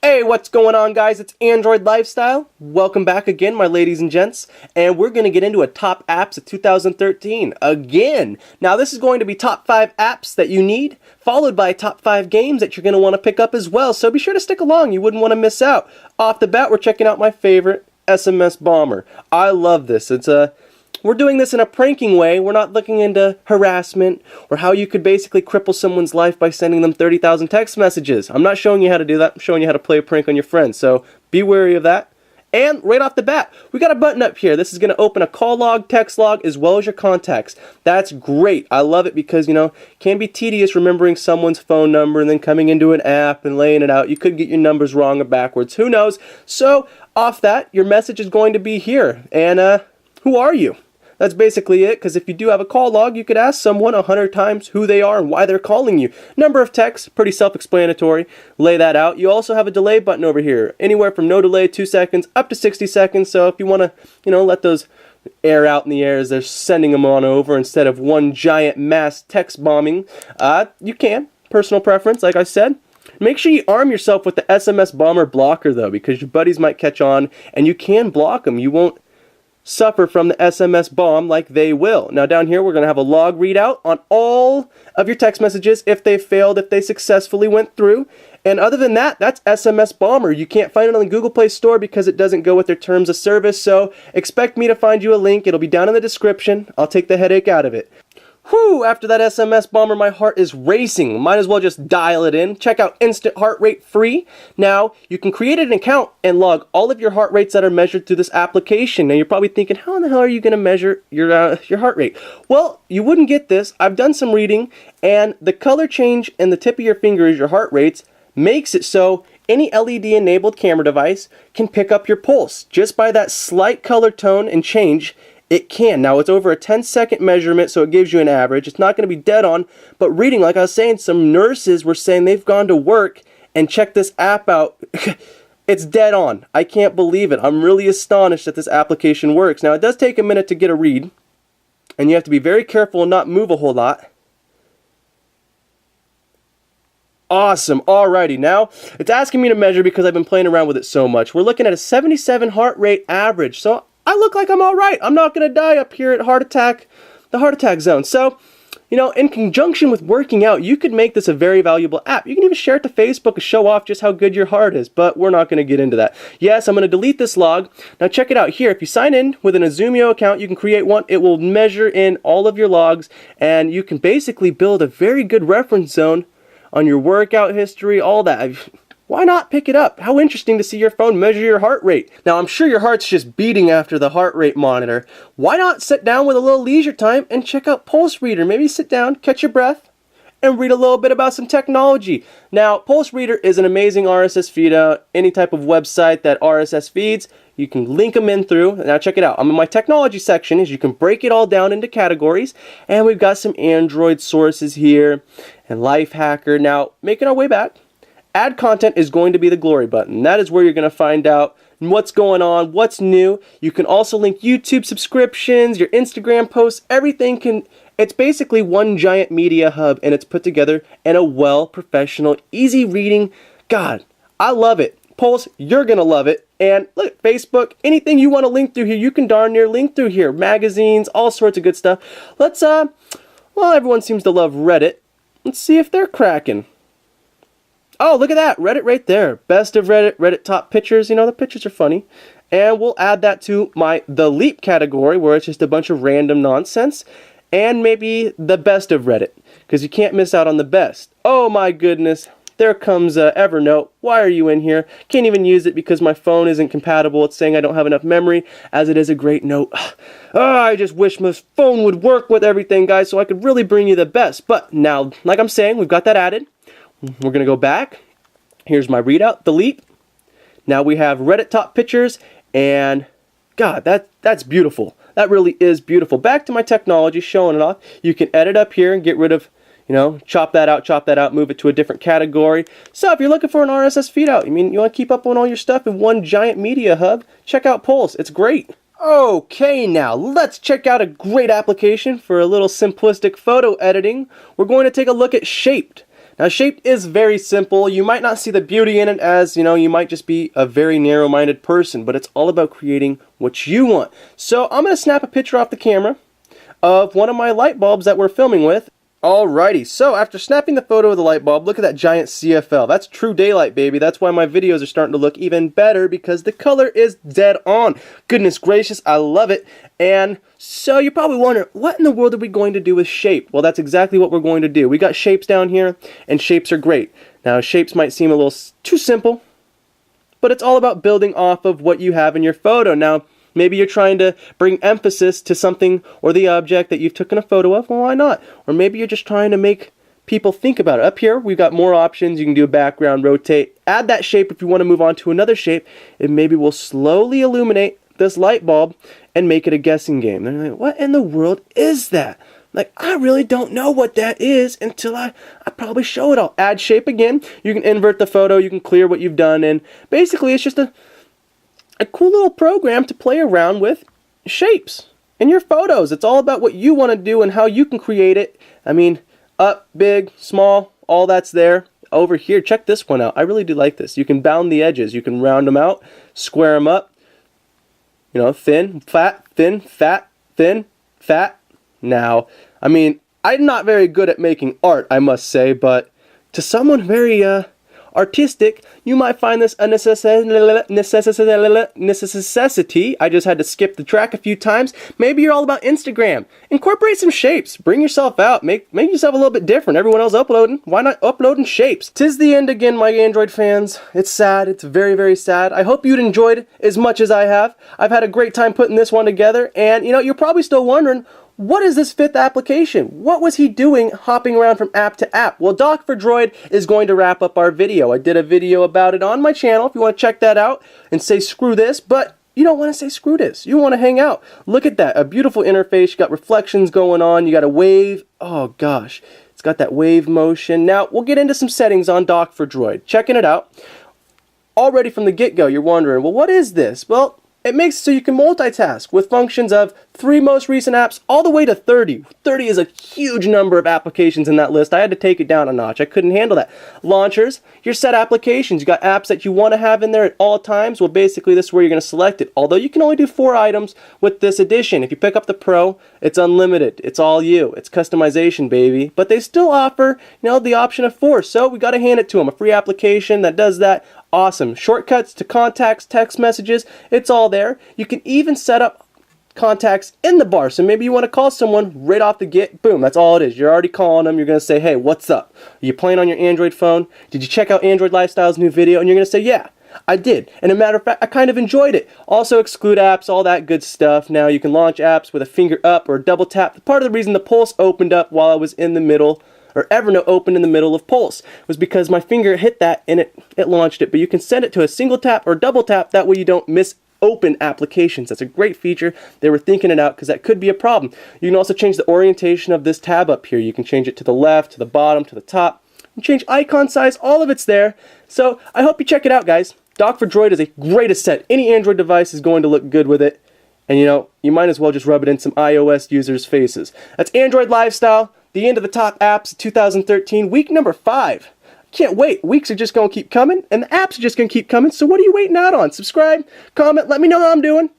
Hey, what's going on, guys? It's Android Lifestyle. Welcome back again, my ladies and gents. And we're going to get into a top apps of 2013 again. Now, this is going to be top 5 apps that you need, followed by top 5 games that you're going to want to pick up as well. So be sure to stick along. You wouldn't want to miss out. Off the bat, we're checking out my favorite, SMS Bomber. I love this. We're doing this in a pranking way. We're not looking into harassment or how you could basically cripple someone's life by sending them 30,000 text messages. I'm not showing you how to do that. I'm showing you how to play a prank on your friends. So be wary of that. And right off the bat, we got a button up here. This is going to open a call log, text log, as well as your contacts. That's great. I love it because, it can be tedious remembering someone's phone number and then coming into an app and laying it out. You could get your numbers wrong or backwards. Who knows? So off that, your message is going to be here. And who are you? That's basically it, because if you do have a call log, you could ask someone 100 times who they are and why they're calling you. Number of texts, pretty self-explanatory. Lay that out. You also have a delay button over here, anywhere from no delay, 2 seconds, up to 60 seconds. So if you want to, let those air out in the air as they're sending them on over instead of one giant mass text bombing, you can. Personal preference, like I said. Make sure you arm yourself with the SMS Bomber blocker, though, because your buddies might catch on, and you can block them. You won't suffer from the SMS bomb like they will. Now down here we're going to have a log readout on all of your text messages if they failed, if they successfully went through. And other than that, that's SMS Bomber. You can't find it on the Google Play Store because it doesn't go with their terms of service, so expect me to find you a link. It'll be down in the description. I'll take the headache out of it. Whew, after that SMS Bomber, my heart is racing. Might as well just dial it in. Check out Instant Heart Rate Free. Now, you can create an account and log all of your heart rates that are measured through this application. Now, you're probably thinking, how in the hell are you going to measure your heart rate? Well, you wouldn't get this. I've done some reading, and the color change in the tip of your finger as your heart rates makes it so any LED-enabled camera device can pick up your pulse. Just by that slight color tone and change, it can. Now, it's over a 10-second measurement, so it gives you an average. It's not going to be dead on, but reading, like I was saying, some nurses were saying they've gone to work and checked this app out. It's dead on. I can't believe it. I'm really astonished that this application works. Now, it does take a minute to get a read, and you have to be very careful and not move a whole lot. Awesome. Alrighty, now it's asking me to measure because I've been playing around with it so much. We're looking at a 77 heart rate average, so I look like I'm all right. I'm not going to die up here at the heart attack zone. So, in conjunction with working out, you could make this a very valuable app. You can even share it to Facebook to show off just how good your heart is, but we're not going to get into that. Yes, I'm going to delete this log. Now check it out here. If you sign in with an Azumio account, you can create one. It will measure in all of your logs, and you can basically build a very good reference zone on your workout history, all that. Why not pick it up? How interesting to see your phone measure your heart rate. Now, I'm sure your heart's just beating after the heart rate monitor. Why not sit down with a little leisure time and check out Pulse Reader? Maybe sit down, catch your breath, and read a little bit about some technology. Now, Pulse Reader is an amazing RSS feed out. Any type of website that RSS feeds, you can link them in through. Now check it out. I'm in my technology section. As you can break it all down into categories. And we've got some Android sources here and Life Hacker. Now, making our way back. Add content is going to be the glory button. That is where you're going to find out what's going on, what's new. You can also link YouTube subscriptions, your Instagram posts, everything can. It's basically one giant media hub, and it's put together in a professional, easy reading. God, I love it. Pulse, you're going to love it. And look, Facebook, anything you want to link through here, you can darn near link through here. Magazines, all sorts of good stuff. Let's, well, everyone seems to love Reddit. Let's see if they're cracking. Oh, look at that. Reddit right there. Best of Reddit, Reddit top pictures. The pictures are funny. And we'll add that to the Leap category, where it's just a bunch of random nonsense. And maybe the best of Reddit, because you can't miss out on the best. Oh my goodness. There comes Evernote. Why are you in here? Can't even use it because my phone isn't compatible. It's saying I don't have enough memory, as it is a great note. I just wish my phone would work with everything, guys, so I could really bring you the best. But now, like I'm saying, we've got that added. We're going to go back. Here's my readout, delete. Now we have Reddit top pictures, and God, that's beautiful. That really is beautiful. Back to my technology, showing it off. You can edit up here and get rid of, chop that out, move it to a different category. So if you're looking for an RSS feed out, you want to keep up on all your stuff in one giant media hub, check out Pulse. It's great. Okay, now let's check out a great application for a little simplistic photo editing. We're going to take a look at Shaped. Now, Shaped is very simple. You might not see the beauty in it, as, you know, you might just be a very narrow-minded person, but it's all about creating what you want. So I'm going to snap a picture off the camera of one of my light bulbs that we're filming with. Alrighty, so after snapping the photo of the light bulb, look at that giant CFL. That's true daylight, baby. That's why my videos are starting to look even better, because the color is dead on. Goodness gracious, I love it. And so you're probably wondering, what in the world are we going to do with Shape? Well, that's exactly what we're going to do. We got shapes down here, and shapes are great. Now, shapes might seem a little too simple, but it's all about building off of what you have in your photo. Now, maybe you're trying to bring emphasis to something or the object that you've taken a photo of. Well, why not? Or maybe you're just trying to make people think about it. Up here, we've got more options. You can do a background, rotate, add that shape if you want to move on to another shape, and maybe we'll slowly illuminate this light bulb and make it a guessing game. They're like, what in the world is that? Like, I really don't know what that is until I probably show it all. Add shape again. You can invert the photo. You can clear what you've done. And basically, it's just a cool little program to play around with shapes in your photos. It's all about what you want to do and how you can create it. I mean, up, big, small, all that's there. Over here, check this one out. I really do like this. You can bound the edges. You can round them out, square them up. You know, thin, fat, thin, fat, thin, fat. Now, I mean, I'm not very good at making art, I must say, but to someone very artistic, you might find this a necessity. I just had to skip the track a few times. Maybe you're all about Instagram. Incorporate some shapes. Bring yourself out. Make yourself a little bit different. Everyone else uploading. Why not uploading shapes? 'Tis the end again, my Android fans. It's sad. It's very, very sad. I hope you'd enjoyed as much as I have. I've had a great time putting this one together. And, you know, you're probably still wondering, what is this fifth application? What was he doing hopping around from app to app? Well, Dock4Droid is going to wrap up our video. I did a video about it on my channel if you want to check that out and say screw this, but you don't want to say screw this. You want to hang out. Look at that. A beautiful interface. You got reflections going on. You got a wave. Oh gosh. It's got that wave motion. Now, we'll get into some settings on Dock4Droid. Checking it out. Already from the get-go, you're wondering, well, what is this? Well, it makes it so you can multitask with functions of 3 most recent apps all the way to 30. 30 is a huge number of applications in that list. I had to take it down a notch. I couldn't handle that. Launchers, your set applications. You got apps that you want to have in there at all times. Well, basically, this is where you're going to select it. Although you can only do 4 items with this edition. If you pick up the Pro, it's unlimited. It's all you. It's customization, baby. But they still offer, you know, the option of 4. So we got to hand it to them. A free application that does that. Awesome. Shortcuts to contacts, text messages, it's all there. You can even set up contacts in the bar. So maybe you want to call someone right off the get. Boom, that's all it is. You're already calling them. You're going to say, hey, what's up? Are you playing on your Android phone? Did you check out AndroidLifeStyle's new video? And you're going to say, yeah, I did. And a matter of fact, I kind of enjoyed it. Also exclude apps, all that good stuff. Now you can launch apps with a finger up or a double tap. Part of the reason the Pulse opened up while I was in the middle, or Evernote opened in the middle of Pulse, was because my finger hit that and it launched it. But you can send it to a single tap or double tap. That way you don't miss open applications. That's a great feature. They were thinking it out because that could be a problem. You can also change the orientation of this tab up here. You can change it to the left, to the bottom, to the top. You can change icon size. All of it's there. So I hope you check it out, guys. Dock4Droid is a great asset. Any Android device is going to look good with it. And you know, you might as well just rub it in some iOS users' faces. That's AndroidLifeStyle. The end of the top apps of 2013, week number 5. Can't wait. Weeks are just going to keep coming, and the apps are just going to keep coming. So what are you waiting out on? Subscribe, comment, let me know how I'm doing.